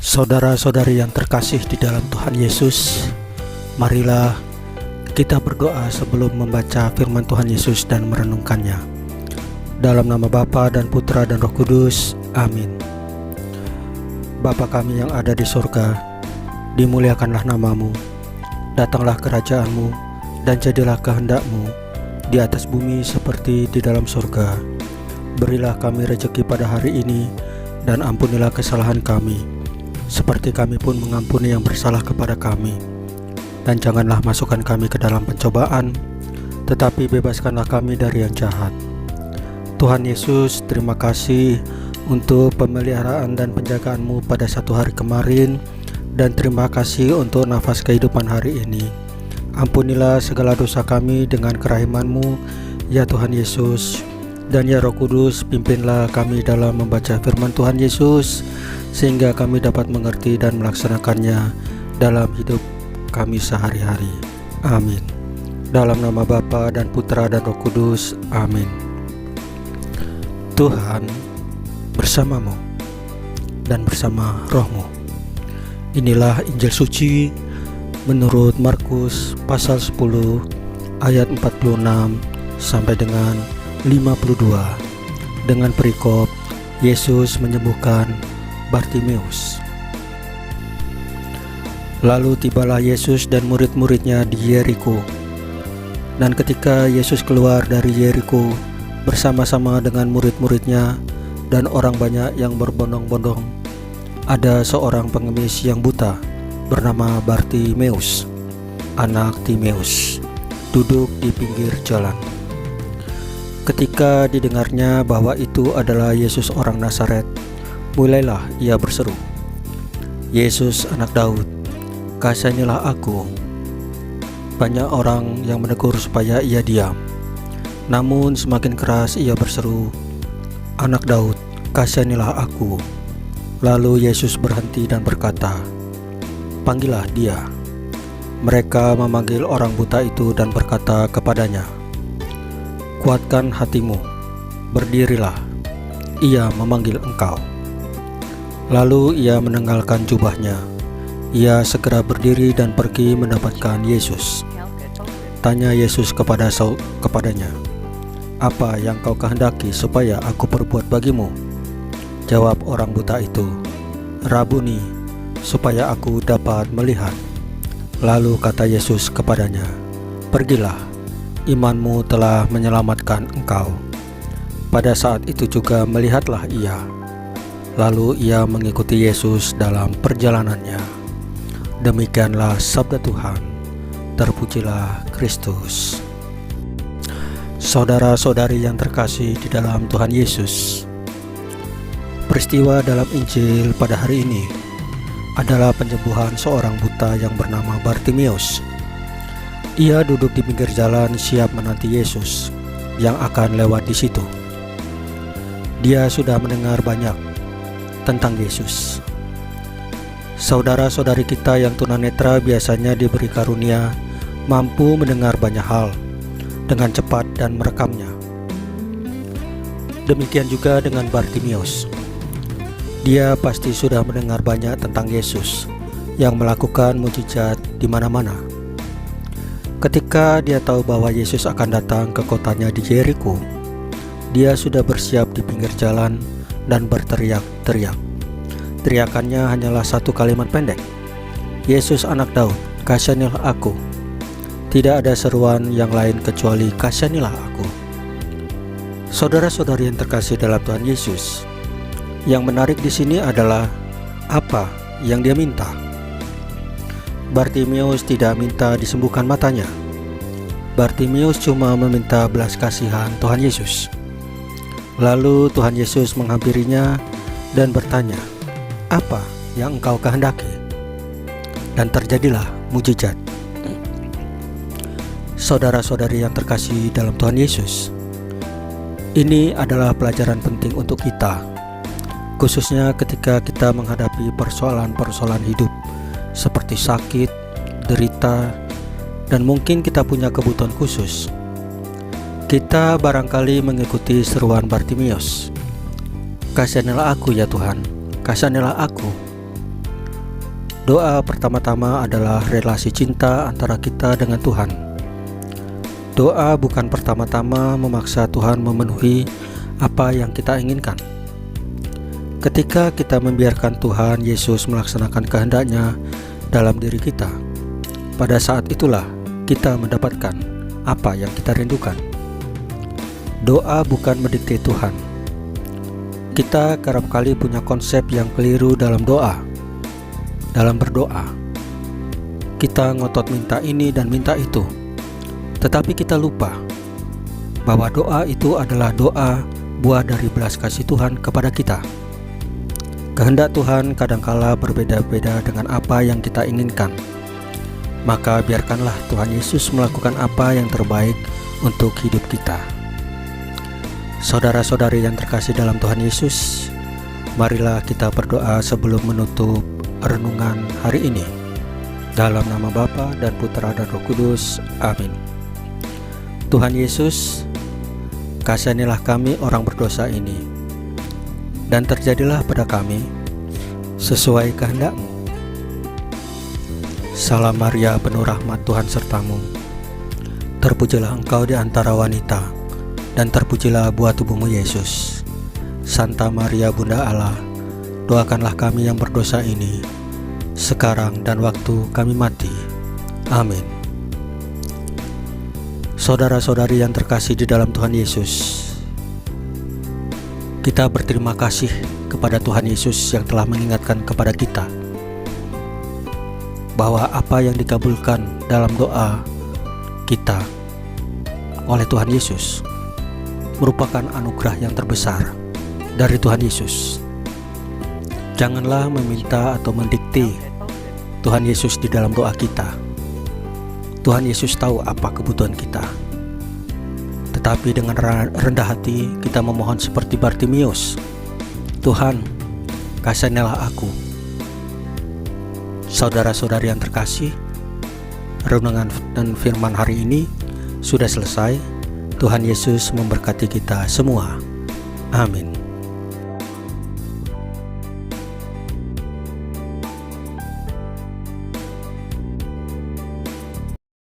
Saudara-saudari yang terkasih di dalam Tuhan Yesus, marilah kita berdoa sebelum membaca firman Tuhan Yesus dan merenungkannya. Dalam nama Bapa dan Putra dan Roh Kudus, amin. Bapa kami yang ada di surga, dimuliakanlah namamu, datanglah kerajaan-Mu, dan jadilah kehendak-Mu di atas bumi seperti di dalam surga. Berilah kami rejeki pada hari ini, dan ampunilah kesalahan kami, seperti kami pun mengampuni yang bersalah kepada kami. Dan janganlah masukkan kami ke dalam pencobaan, tetapi bebaskanlah kami dari yang jahat. Tuhan Yesus, terima kasih untuk pemeliharaan dan penjagaan-Mu pada satu hari kemarin, dan terima kasih untuk nafas kehidupan hari ini. Ampunilah segala dosa kami dengan kerahiman-Mu, ya Tuhan Yesus. Dan ya Roh Kudus, pimpinlah kami dalam membaca firman Tuhan Yesus, sehingga kami dapat mengerti dan melaksanakannya dalam hidup kami sehari-hari. Amin. Dalam nama Bapa dan Putra dan Roh Kudus, amin. Tuhan bersamamu dan bersama rohmu. Inilah Injil suci menurut Markus pasal 10 ayat 46 sampai dengan 52, dengan perikop Yesus menyembuhkan Bartimeus. Lalu tibalah Yesus dan murid-muridnya di Yeriko. Dan ketika Yesus keluar dari Yeriko bersama-sama dengan murid-muridnya dan orang banyak yang berbondong-bondong, ada seorang pengemis yang buta bernama Bartimeus, anak Timeus, duduk di pinggir jalan. Ketika didengarnya bahwa itu adalah Yesus orang Nazaret, mulailah ia berseru, "Yesus anak Daud, kasihanilah aku." Banyak orang yang menegur supaya ia diam, namun semakin keras ia berseru, "Anak Daud, kasihanilah aku." Lalu Yesus berhenti dan berkata, "Panggillah dia." Mereka memanggil orang buta itu dan berkata kepadanya, "Kuatkan hatimu, berdirilah, ia memanggil engkau." Lalu ia menanggalkan jubahnya. Ia segera berdiri dan pergi mendapatkan Yesus. Tanya Yesus kepadanya, "Apa yang kau kehendaki supaya aku perbuat bagimu?" Jawab orang buta itu, "Rabuni, supaya aku dapat melihat." Lalu kata Yesus kepadanya, "Pergilah, imanmu telah menyelamatkan engkau." Pada saat itu juga melihatlah ia. Lalu ia mengikuti Yesus dalam perjalanannya. Demikianlah sabda Tuhan. Terpujilah Kristus. Saudara-saudari yang terkasih di dalam Tuhan Yesus, peristiwa dalam Injil pada hari ini adalah penyembuhan seorang buta yang bernama Bartimeus. Ia duduk di pinggir jalan siap menanti Yesus yang akan lewat di situ. Dia sudah mendengar banyak tentang Yesus. Saudara-saudari kita yang tunanetra biasanya diberi karunia mampu mendengar banyak hal dengan cepat dan merekamnya. Demikian juga dengan Bartimeus. Dia pasti sudah mendengar banyak tentang Yesus yang melakukan mujizat di mana-mana. Ketika dia tahu bahwa Yesus akan datang ke kotanya di Yeriko, dia sudah bersiap di pinggir jalan dan berteriak-teriak. Teriakannya hanyalah satu kalimat pendek, "Yesus anak Daud, kasihanilah aku." Tidak ada seruan yang lain kecuali "Kasihanilah aku." Saudara-saudari yang terkasih dalam Tuhan Yesus, yang menarik di sini adalah apa yang dia minta. Bartimeus tidak minta disembuhkan matanya. Bartimeus cuma meminta belas kasihan Tuhan Yesus. Lalu Tuhan Yesus menghampirinya dan bertanya, "Apa yang engkau kehendaki?" Dan terjadilah mujizat. Saudara-saudari yang terkasih dalam Tuhan Yesus, ini adalah pelajaran penting untuk kita, khususnya ketika kita menghadapi persoalan-persoalan hidup seperti sakit, derita, dan mungkin kita punya kebutuhan khusus. Kita barangkali mengikuti seruan Bartimeus, "Kasihanilah aku ya Tuhan, kasihanilah aku." Doa pertama-tama adalah relasi cinta antara kita dengan Tuhan. Doa bukan pertama-tama memaksa Tuhan memenuhi apa yang kita inginkan. Ketika kita membiarkan Tuhan Yesus melaksanakan kehendak-Nya dalam diri kita, pada saat itulah kita mendapatkan apa yang kita rindukan. Doa bukan mendikte Tuhan. Kita kerap kali punya konsep yang keliru dalam doa. Dalam berdoa, kita ngotot minta ini dan minta itu, tetapi kita lupa bahwa doa itu adalah doa buah dari belas kasih Tuhan kepada kita. Kehendak Tuhan kadangkala berbeda-beda dengan apa yang kita inginkan. Maka biarkanlah Tuhan Yesus melakukan apa yang terbaik untuk hidup kita. Saudara-saudari yang terkasih dalam Tuhan Yesus, marilah kita berdoa sebelum menutup renungan hari ini. Dalam nama Bapa dan Putra dan Roh Kudus. Amin. Tuhan Yesus, kasihanilah kami orang berdosa ini, dan terjadilah pada kami sesuai kehendak-Mu. Salam Maria, penuh rahmat, Tuhan sertamu. Terpujilah Engkau di antara wanita, dan terpujilah buah tubuhmu Yesus. Santa Maria Bunda Allah, doakanlah kami yang berdosa ini, sekarang dan waktu kami mati. Amin. Saudara-saudari yang terkasih di dalam Tuhan Yesus, kita berterima kasih kepada Tuhan Yesus yang telah mengingatkan kepada kita bahwa apa yang dikabulkan dalam doa kita oleh Tuhan Yesus merupakan anugerah yang terbesar dari Tuhan Yesus. Janganlah meminta atau mendikte Tuhan Yesus di dalam doa kita. Tuhan Yesus tahu apa kebutuhan kita. Tetapi dengan rendah hati kita memohon seperti Bartimius, Tuhan, kasihanilah aku. Saudara-saudari yang terkasih, renungan dan firman hari ini sudah selesai. Tuhan Yesus memberkati kita semua. Amin.